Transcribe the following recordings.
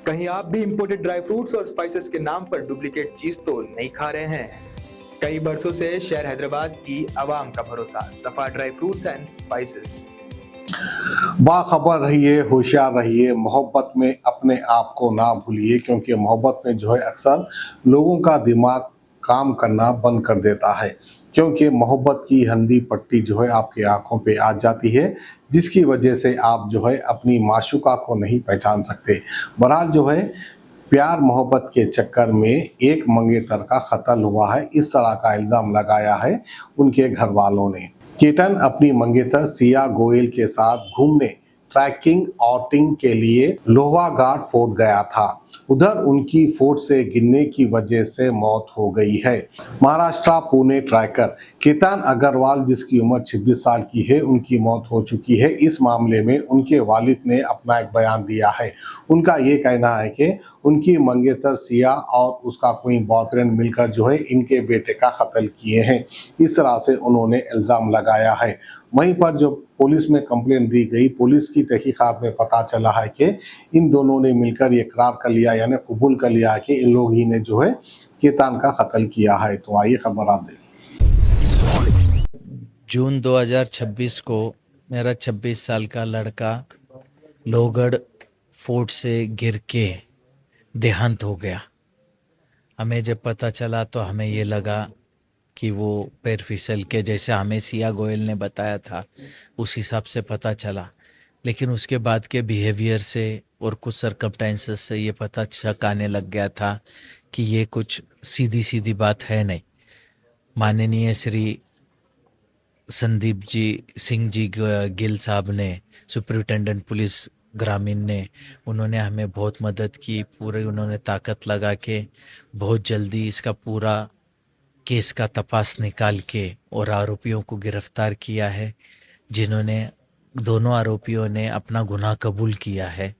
कहीं आप भी इंपोर्टेड ड्राई फ्रूट्स और स्पाइसेस के नाम पर डुप्लीकेट चीज तो नहीं खा रहे हैं? कई बरसों से शहर हैदराबाद की आवाम का भरोसा सफा ड्राई फ्रूट्स एंड स्पाइसेस। बाखबर रहिए, होशियार रहिए, मोहब्बत में अपने आप को ना भूलिए, क्योंकि मोहब्बत में जो है अक्सर लोगों का दिमाग काम करना बंद कर देता है, क्योंकि मोहब्बत की हंदी पट्टी जो है आपकी आंखों पे आ जाती है, जिसकी वजह से आप जो है अपनी माशूका को नहीं पहचान सकते। बहरहाल जो है प्यार मोहब्बत के चक्कर में एक मंगेतर का कत्ल हुआ है, इस तरह का इल्ज़ाम लगाया है उनके घर वालों ने। केतन अपनी मंगेतर सिया गोयल के साथ घूमने ट्रैकिंग आउटिंग के लिए लोहाघाट फोर्ट गया था। उधर उनकी फोर्ट से गिरने की वजह से मौत हो गई है। महाराष्ट्र पुणे ट्रैकर केतन अग्रवाल, जिसकी उम्र 26 साल की है, उनकी मौत हो चुकी है। इस मामले में उनके वालिद ने अपना एक बयान दिया है। उनका ये कहना है कि उनकी मंगेतर सिया और उसका कोई बॉयफ्रेंड मिलकर जो है इनके बेटे का कत्ल किए हैं, इस तरह से उन्होंने इल्ज़ाम लगाया है। वहीं पर जो पुलिस में कंप्लेन दी गई, पुलिस की तहकीकात में पता चला है कि इन दोनों ने मिलकर ये इकरार कर लिया, यानी कबूल कर लिया कि इन लोग ही ने जो है केतन का कत्ल किया है। तो आइए खबर आप देखिए। जून 2026 को मेरा 26 साल का लड़का लोहगढ़ फोर्ट से गिर के देहांत हो गया। हमें जब पता चला तो हमें ये लगा कि वो पैर फिसल के, जैसे हमें सिया गोयल ने बताया था उस हिसाब से पता चला, लेकिन उसके बाद के बिहेवियर से और कुछ सर्कमस्टेंसेस से ये पता शक आने लग गया था कि ये कुछ सीधी सीधी बात है नहीं। माननीय श्री संदीप जी सिंह जी गिल साहब ने, सुपरिटेंडेंट पुलिस ग्रामीण ने, उन्होंने हमें बहुत मदद की। पूरे उन्होंने ताकत लगा के बहुत जल्दी इसका पूरा केस का तपास निकाल के और आरोपियों को गिरफ्तार किया है, जिन्होंने दोनों आरोपियों ने अपना गुनाह कबूल किया है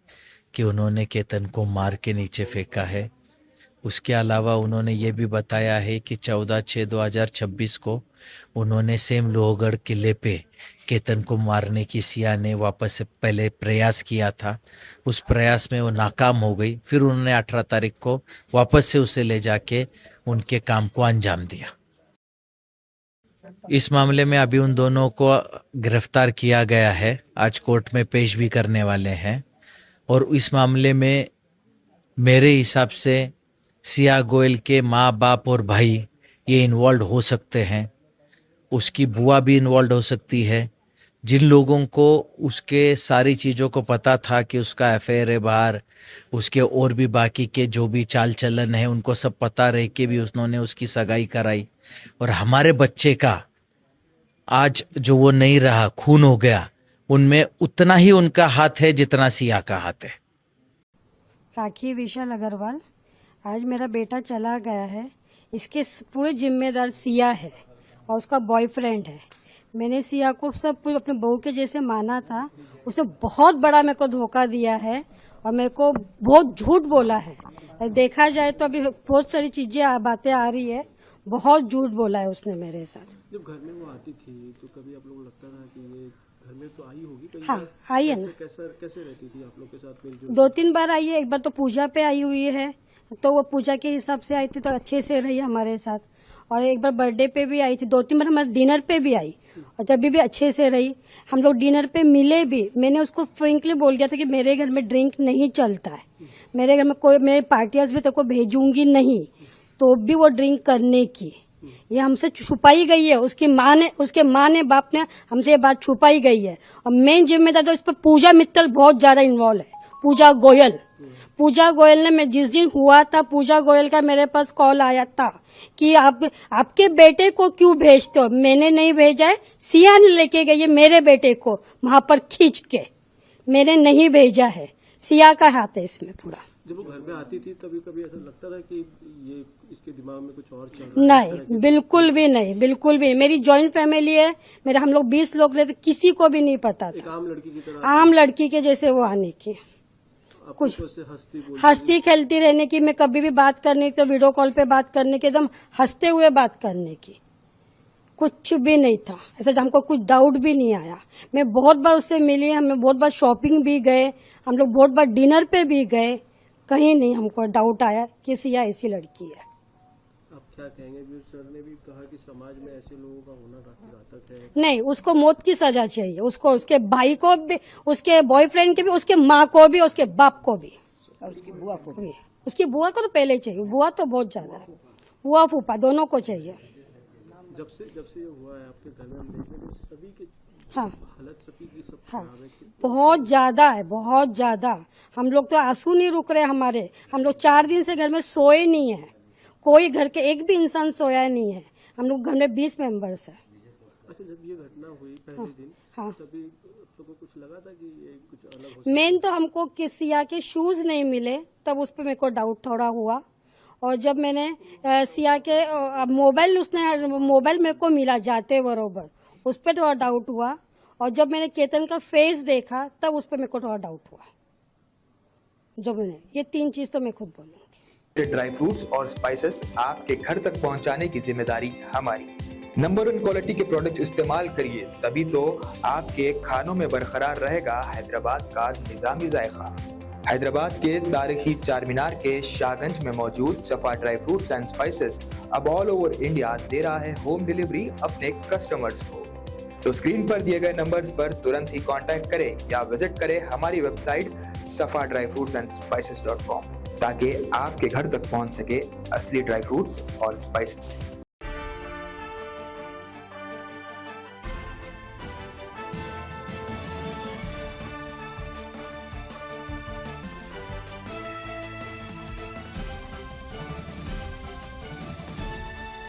कि उन्होंने केतन को मार के नीचे फेंका है। उसके अलावा उन्होंने ये भी बताया है कि 14/6/2026 को उन्होंने सेम लोहगढ़ किले पे केतन को मारने की सिया ने वापस से पहले प्रयास किया था। उस प्रयास में वो नाकाम हो गई। फिर उन्होंने 18 तारीख को वापस से उसे ले जाके उनके काम को अंजाम दिया। इस मामले में अभी उन दोनों को गिरफ्तार किया गया है, आज कोर्ट में पेश भी करने वाले हैं। और इस मामले में मेरे हिसाब से सिया गोयल के माँ बाप और भाई ये इन्वॉल्व हो सकते हैं, उसकी बुआ भी इन्वॉल्व हो सकती है। जिन लोगों को उसके सारी चीज़ों को पता था कि उसका अफेयर है बाहर, उसके और भी बाकी के जो भी चाल चलन है, उनको सब पता रह के भी उन्होंने उसकी सगाई कराई। और हमारे बच्चे का आज जो वो नहीं रहा, खून हो गया, उनमें उतना ही उनका हाथ है जितना सिया का हाथ है। राखी विशाल अग्रवाल, आज मेरा बेटा चला गया है, इसके पूरे जिम्मेदार सिया है और उसका बॉयफ्रेंड है। मैंने सिया को सब कुछ अपने बहू के जैसे माना था, उसने बहुत बड़ा मेरे को धोखा दिया है और मेरे को बहुत झूठ बोला है। देखा जाए तो अभी बहुत सारी चीजें बातें आ रही है, बहुत झूठ बोला है उसने मेरे साथ। जब घर में वो आती थी तो कभी आप लोगों को लगता था कि ये घर में तो आई होगी कहीं? हाँ, आई है ना। कैसे रहती थी आप लोग के साथ मिलजुल? 2-3 बार आई है। एक बार तो पूजा पे आई हुई है, तो वो पूजा के हिसाब से आई थी, तो अच्छे से रही हमारे साथ। और एक बार बर्थडे पे भी आई थी, 2-3 बार हमारे डिनर पे भी आई और तब भी अच्छे से रही। हम लोग डिनर पे मिले भी। मैंने उसको फ्रेंकली बोल दिया था कि मेरे घर में ड्रिंक नहीं चलता है, मेरे घर में कोई, मेरे पार्टियाज भी तेको भेजूंगी नहीं, तो भी वो ड्रिंक करने की ये हमसे छुपाई गई है। उसके माँ ने बाप ने हमसे ये बात छुपाई गई है। और मेन जिम्मेदार तो इस पर पूजा मित्तल बहुत ज्यादा इन्वॉल्व है। पूजा गोयल ने, मैं जिस दिन हुआ था, पूजा गोयल का मेरे पास कॉल आया था कि आपके बेटे को क्यों भेजते हो? मैंने नहीं भेजा है, सिया ने लेके गई है मेरे बेटे को वहां पर खींच के, मैंने नहीं भेजा है। सिया का हाथ है इसमें पूरा। जब वो घर में आती थी तभी कभी ऐसा लगता था कि ये इसके दिमाग में कुछ और चल रहा है? नहीं, बिल्कुल भी नहीं, बिल्कुल भी। मेरी जॉइंट फैमिली है, मेरे हम लोग 20 लोग रहते, किसी को भी नहीं पता था। आम लड़की की तरह, आम लड़की के जैसे वो आने की, कुछ हंसती खेलती रहने की। मैं कभी भी बात करने की, तो वीडियो कॉल पे बात करने की, एकदम हंसते हुए बात करने की, कुछ भी नहीं था ऐसा। हमको कुछ डाउट भी नहीं आया। मैं बहुत बार उससे मिली, हमें बहुत बार शॉपिंग भी गए, हम लोग बहुत बार डिनर पे भी गए, कहीं नहीं हमको डाउट आया कि सिया ऐसी लड़की है। आप क्या कहेंगे? भी सर ने भी कहा कि समाज में ऐसे लोगों का होना काफी घातक है। नहीं, उसको मौत की सजा चाहिए, उसको, उसके भाई को भी, उसके बॉयफ्रेंड के भी, उसके माँ को भी, उसके बाप को भी, और उसकी बुआ को भी। उसकी बुआ को तो पहले ही चाहिए, बुआ तो बहुत ज्यादा है, बुआ फूफा दोनों को चाहिए। जब से ये हुआ है आपके घर में हम देख रहे हैं सभी के हाँ हालत सभी की सब हाँ, खराब है। बहुत ज्यादा है, बहुत ज्यादा। हम लोग तो आंसू नहीं रुक रहे हमारे। हम लोग 4 दिन से घर में सोए नहीं है, कोई घर के एक भी इंसान सोया नहीं है। हम लोग घर में 20 मेंबर्स है। अच्छा, जब ये घटना हुई पहले दिन, हाँ, तभी आपको कुछ लगा था कि ये कुछ अलग हो मेन तो हमको कि सिया के शूज नहीं मिले, तब उस पर मेरे को डाउट थोड़ा हुआ। और जब मैंने सिया के मोबाइल मेरे को मिला जाते बरोबर, उस पर थोड़ा डाउट हुआ। और जब मैंने केतन का फेस देखा तब उस पर मेरे को थोड़ा डाउट हुआ। जो मैंने ये 3 चीज तो मैं खुद बोलूंगी। ड्राई फ्रूट्स और स्पाइसेस आपके घर तक पहुंचाने की जिम्मेदारी हमारी। नंबर 1 क्वालिटी के प्रोडक्ट्स इस्तेमाल करिए, तभी तो आपके खानों में बरकरार रहेगा हैदराबाद का निजामी जायका। हैदराबाद के तारीखी चार मीनार के शाहगंज में मौजूद सफा ड्राई फ्रूट्स एंड स्पाइसेस अब ऑल ओवर इंडिया दे रहा है होम डिलीवरी अपने कस्टमर्स को। तो स्क्रीन पर दिए गए नंबर्स पर तुरंत ही कांटेक्ट करें या विजिट करें हमारी वेबसाइट safadryfruitsandsspices.com ताकि आपके घर तक पहुंच सके असली ड्राई फ्रूट्स और स्पाइसेस।